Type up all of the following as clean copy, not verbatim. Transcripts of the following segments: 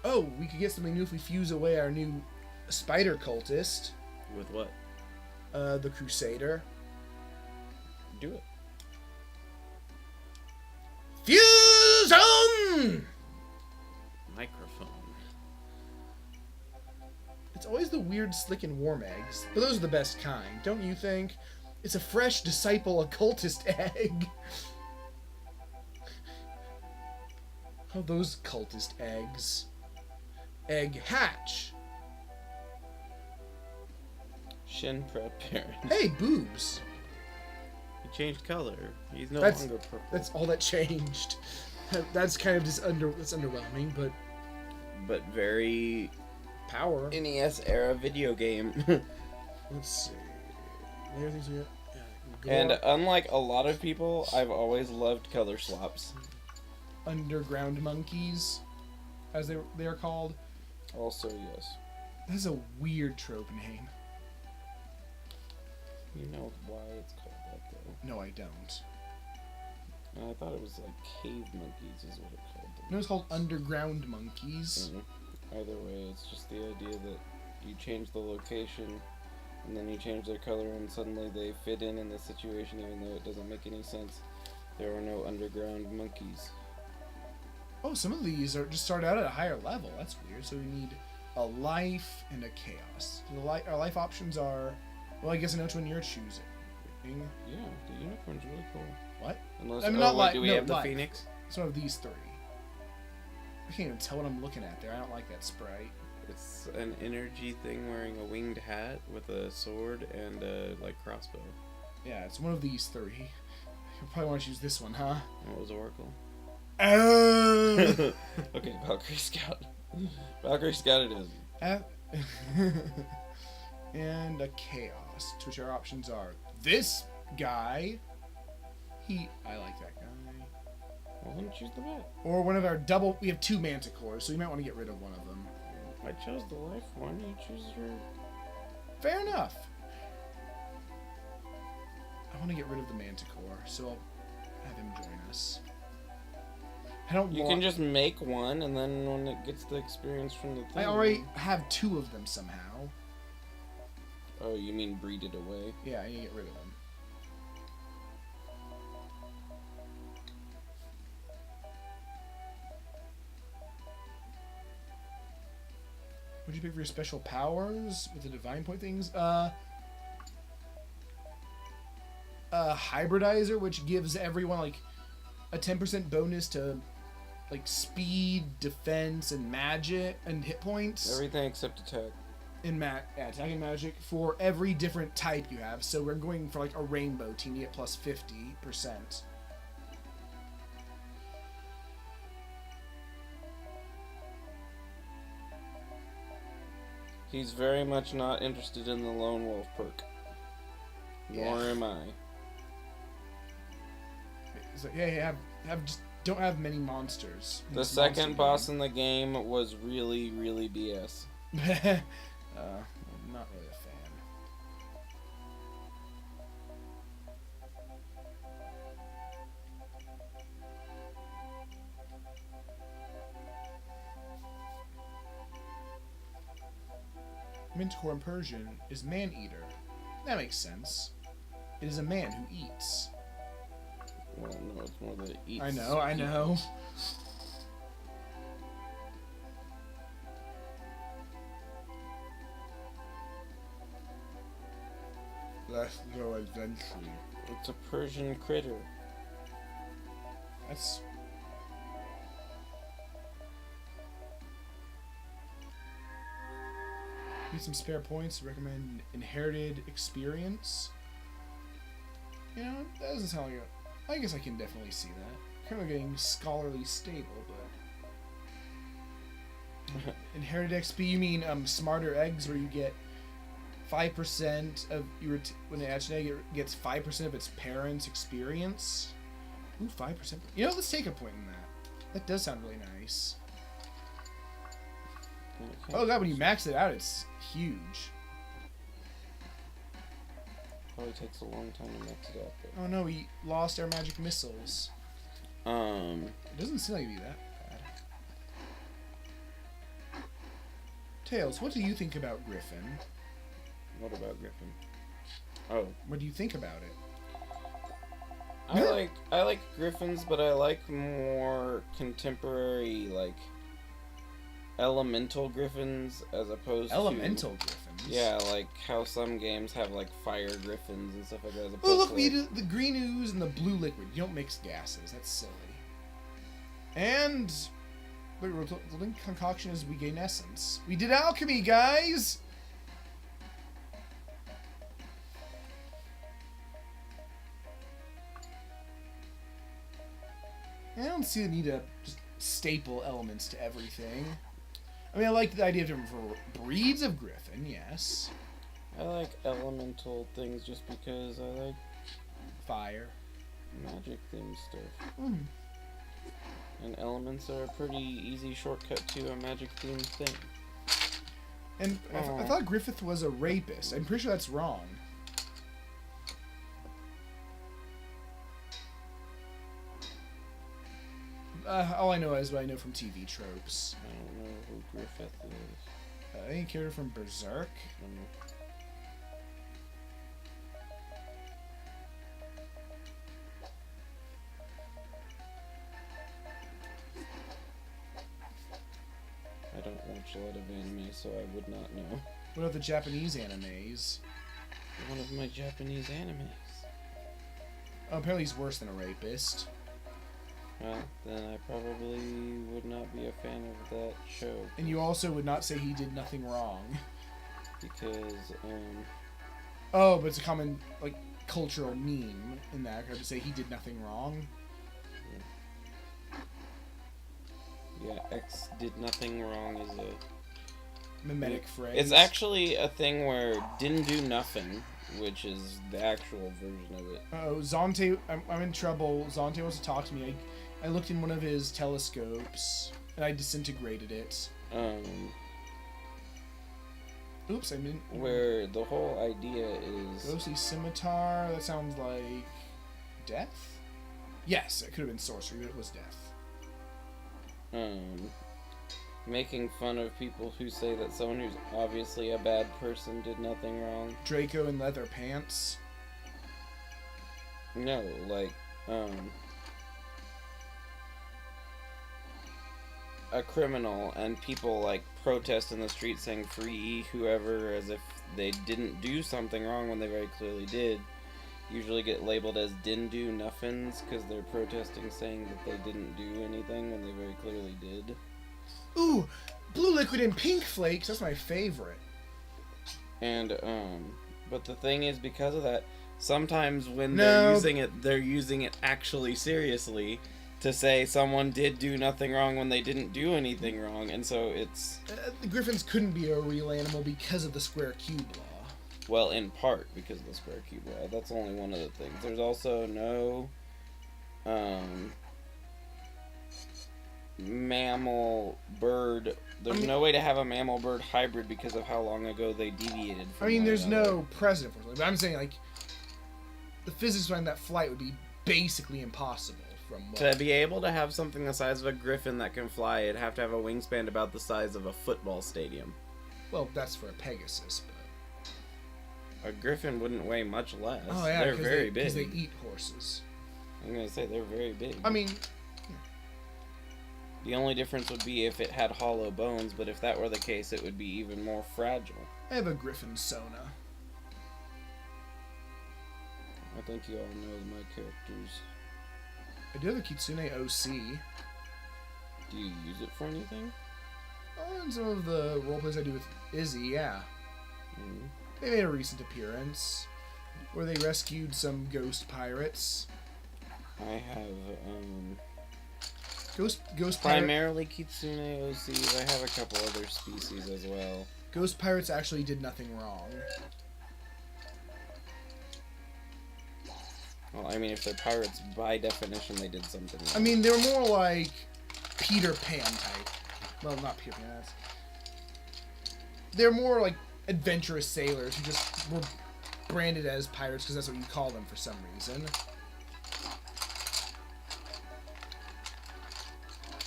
Oh, we could get something new if we fuse away our new spider cultist. With what? The Crusader. Do it. Fuse on! Microphone. It's always the weird, slick, and warm eggs, but those are the best kind, don't you think? It's a fresh disciple occultist egg. Oh, those cultist eggs. Egg hatch. Shin prep parent. Hey, boobs. He changed color. He's no That's- longer purple. That's all that changed. That's kind of just that's underwhelming, but very power. NES era video game. Let's see. There are things we got. Yeah, And unlike a lot of people, I've always loved color swaps. underground monkeys, as they are called. Also, yes. That's a weird trope name. You know why it's called that, though. No, I don't. And I thought it was like cave monkeys is what it called them. No, it's called underground monkeys. Either way, it's just the idea that you change the location and then you change their color and suddenly they fit in the situation even though it doesn't make any sense. There are no underground monkeys. Oh, some of these are just start out at a higher level. That's weird. So we need a life and a chaos. So our life options are, well, I guess I know which one you're choosing. Yeah, the unicorn's really cool. What? Unless, I'm not like do we no, have the life. phoenix? It's one of these three. I can't even tell what I'm looking at there. I don't like that sprite. It's an energy thing wearing a winged hat with a sword and a crossbow. Yeah, it's one of these three. You probably want to choose this one, huh? What was Oracle? Oh! Okay, Valkyrie Scout. Valkyrie Scout it is. And a chaos, to which our options are this guy. I like that guy. Well, then choose the bat. Or one of our double. We have two manticores, so you might want to get rid of one of them. I chose the life one. You choose your. Fair enough. I want to get rid of the manticore, so I'll have him join us. I don't. You can just make one, and then when it gets the experience from the thing. I already have two of them somehow. Oh, you mean breed it away? Yeah, I need to get rid of them. What'd you pick for your special powers with the divine point things? Hybridizer, which gives everyone like a 10% bonus to like speed, defense, and magic and hit points. Everything except attack. Attack and magic for every different type you have. So we're going for like a rainbow team to get plus 50%. He's very much not interested in the lone wolf perk. Nor am I. So yeah, just don't have many monsters. The second boss in the game was really, really BS. I'm not really a fan. Minotaur in Persian is man-eater. That makes sense. It is a man who eats. Well, no, it's more that it eats. I know. Let's go adventure. It's a Persian critter. That's... Need some spare points. Recommend inherited experience. You know, that doesn't sound like a... I guess I can definitely see that. Kind of getting scholarly stable, but... Inherited XP, you mean smarter eggs where you get 5% of... when it hatches an egg, it gets 5% of its parents' experience. Ooh, 5%. You know, let's take a point in that. That does sound really nice. Oh god, when you max it out, it's huge. Probably takes a long time to max it out, but... Oh no, we lost our magic missiles. It doesn't seem like it'd be that bad. Tails, what do you think about Griffin? What about Griffin? Oh, What do you think about it? I like Griffins, but I like more contemporary, like, elemental Griffins as opposed Elemental to... Griffins? Yeah, like how some games have, like, fire Griffins and stuff like that. As opposed Oh, look, to, we like... do the green ooze and the blue liquid. You don't mix gases. That's silly. And the resulting concoction is we gain essence. We did alchemy, guys! I don't see the need to just staple elements to everything. I mean, I like the idea of different breeds of Griffin, yes. I like elemental things just because I like Fire. magic themed stuff. Mm. And elements are a pretty easy shortcut to a magic themed thing. And I thought Griffith was a rapist. I'm pretty sure that's wrong. All I know is what I know from TV tropes. I don't know who Griffith is. Any character from Berserk? I don't watch a lot of anime, so I would not know. What are the Japanese animes? One of my Japanese animes. Oh, apparently he's worse than a rapist. Well, then I probably would not be a fan of that show. And you also would not say he did nothing wrong. Because, Oh, but it's a common, like, cultural meme in that. I have to say he did nothing wrong. yeah, X did nothing wrong is a... Mimetic phrase. It's actually a thing where didn't do nothing, which is the actual version of it. Oh, Zonte, I'm in trouble. Zonte wants to talk to me. I looked in one of his telescopes, and I disintegrated it. Oops, I mean... Where the whole idea is... Ghostly Scimitar, that sounds like... Death? Yes, it could have been sorcery, but it was death. Making fun of people who say that someone who's obviously a bad person did nothing wrong. Draco in leather pants. No, like, a criminal and people, like, protest in the street saying free whoever as if they didn't do something wrong when they very clearly did. Usually get labeled as didn't do nothings because they're protesting saying that they didn't do anything when they very clearly did. Ooh, blue liquid and pink flakes. That's my favorite. And but the thing is, because of that, sometimes when No. they're using it actually seriously to say someone did do nothing wrong when they didn't do anything wrong, and so it's The griffins couldn't be a real animal because of the square cube law. well, in part because of the square cube law. That's only one of the things. There's also no mammal bird. There's no way to have a mammal bird hybrid because of how long ago they deviated from I mean, one there's another. no precedent for it, but I'm saying, like, the physics behind that flight would be basically impossible from what... To be able to have something the size of a griffin that can fly, it'd have to have a wingspan about the size of a football stadium. Well, that's for a Pegasus, but... A griffin wouldn't weigh much less. Oh, yeah, they're very big. because they eat horses. I'm gonna say they're very big. I mean... The only difference would be if it had hollow bones, but if that were the case, it would be even more fragile. I have a griffin Sona. I think you all know my characters. I do have a Kitsune OC. Do you use it for anything? Oh, and some of the roleplays I do with Izzy, yeah. Mm. They made a recent appearance where they rescued some ghost pirates. I have, Ghost pirates. primarily Kitsune OCs. I have a couple other species as well. Ghost pirates actually did nothing wrong. Well, I mean, if they're pirates, by definition, they did something wrong. I mean, they were more like Peter Pan type. Well, not Peter Pan. That's... They're more like adventurous sailors who just were branded as pirates because that's what you call them for some reason.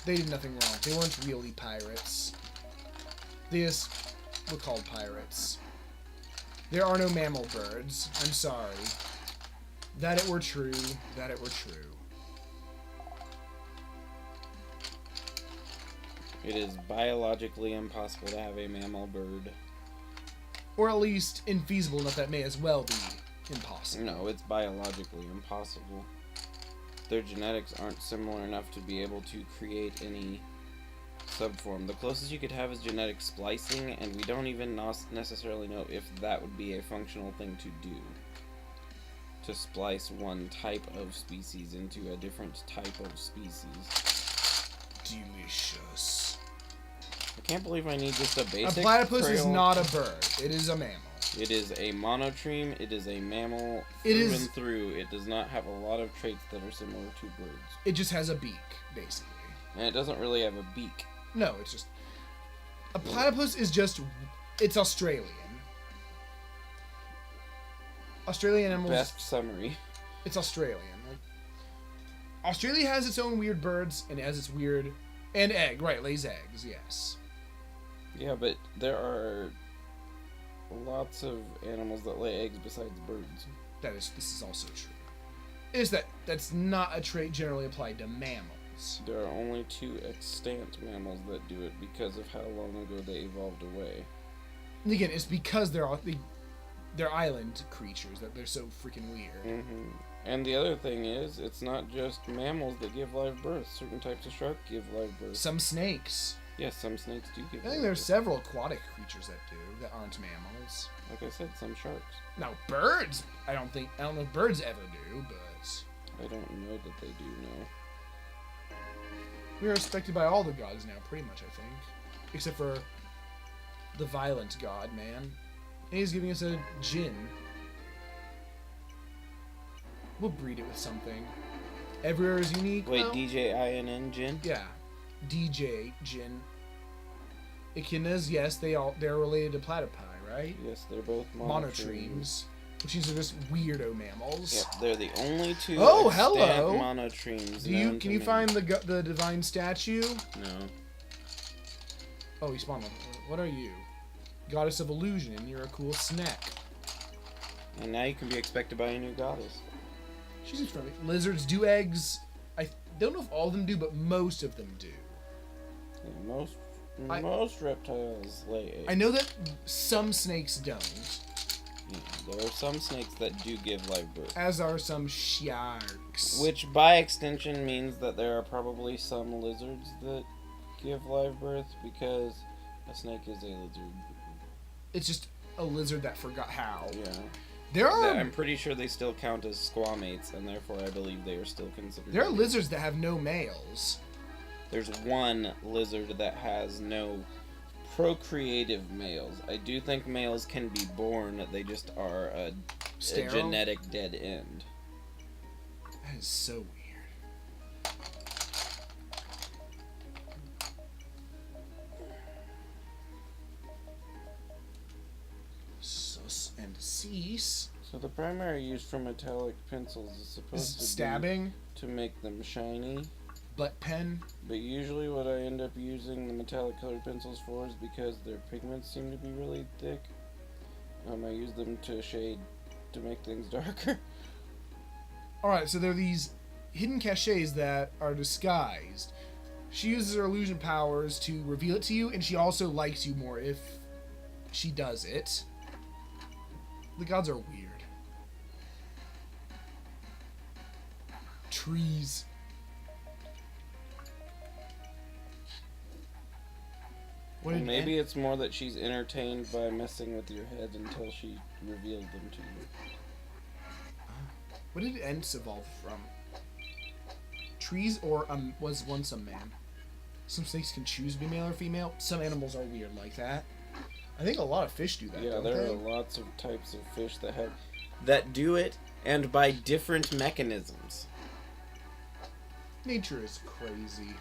They did nothing wrong. They weren't really pirates. They just were called pirates. There are no mammal birds. I'm sorry. That it were true. That it were true. It is biologically impossible to have a mammal bird. Or at least infeasible enough that may as well be impossible. No, it's biologically impossible. Their genetics aren't similar enough to be able to create any subform. The closest you could have is genetic splicing, and we don't even necessarily know if that would be a functional thing to do. To splice one type of species into a different type of species. Delicious. I can't believe I need just a basic... A platypus is trail. not a bird. It is a mammal. It is a monotreme. It is a mammal It through is- and through. It does not have a lot of traits that are similar to birds. It just has a beak, basically. And it doesn't really have a beak. No, it's just... A platypus is just... It's Australian. Australian animals... Best summary. It's Australian. Like, Australia has its own weird birds, and it has its weird... And egg, right, lays eggs, yes. Yeah, but there are lots of animals that lay eggs besides birds. This is also true. It's that's not a trait generally applied to mammals. There are only 2 extant mammals that do it because of how long ago they evolved away. And again, it's because they're island creatures that they're so freaking weird. Mm-hmm. And the other thing is, it's not just mammals that give live birth. Certain types of shark give live birth. Some snakes. Yes, some snakes do give I think live there's birth. several aquatic creatures that do, that aren't mammals. Like I said, some sharks. Now, birds, I don't know if birds ever do, but... I don't know that they do know. We are respected by all the gods now, pretty much, I think. Except for the violent god, man. And he's giving us a Jin. We'll breed it with something. Everywhere is unique. Wait, well, DJINN, Jin? Yeah. DJ, Jin. Echidnas, yes, they're related to platypi, right? Yes, they're both Monotremes. Which means they're just weirdo mammals. Yep, they're the only 2 Oh, extant hello. monotremes. Can you find the divine statue? No. Oh, he spawned one. What are you? Goddess of illusion, and you're a cool snack. And now you can be expected by a new goddess. She seems friendly. Lizards do eggs. I don't know if all of them do, but most of them do. Yeah, most reptiles lay eggs. I know that some snakes don't, Yeah, there are some snakes that do give live birth. as are some sharks. Which, by extension, means that there are probably some lizards that give live birth, because a snake is a lizard. It's just a lizard that forgot how. Yeah. There are I'm pretty sure they still count as squamates, and therefore I believe they are still considered. there are lizards that have no males. There's one lizard that has no procreative males. I do think males can be born, they just are a Sterile? genetic dead end. That is so weird. Sus and cease. So the primary use for metallic pencils is supposed to Stabbing, be to make them shiny. butt pen. But usually what I end up using the metallic colored pencils for is because their pigments seem to be really thick. I use them to shade, to make things darker. Alright, so there are these hidden caches that are disguised. She uses her illusion powers to reveal it to you, and she also likes you more if she does it. The gods are weird. Trees. What did Maybe it's more that she's entertained by messing with your head until she revealed them to you. What did Ents evolve from? Trees or was once a man? Some snakes can choose to be male or female. Some animals are weird like that. I think a lot of fish do that. Yeah, don't there they? are lots of types of fish that do it, and by different mechanisms. Nature is crazy.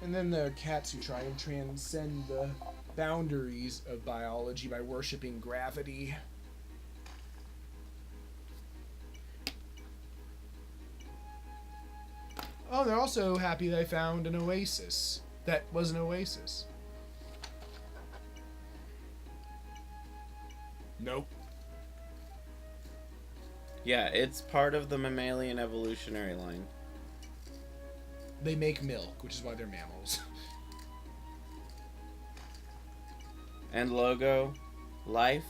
And then there are cats who try and transcend the boundaries of biology by worshipping gravity. Oh, they're also happy that I found an oasis. That was an oasis. Nope. Yeah, it's part of the mammalian evolutionary line. They make milk, which is why they're mammals. And logo, life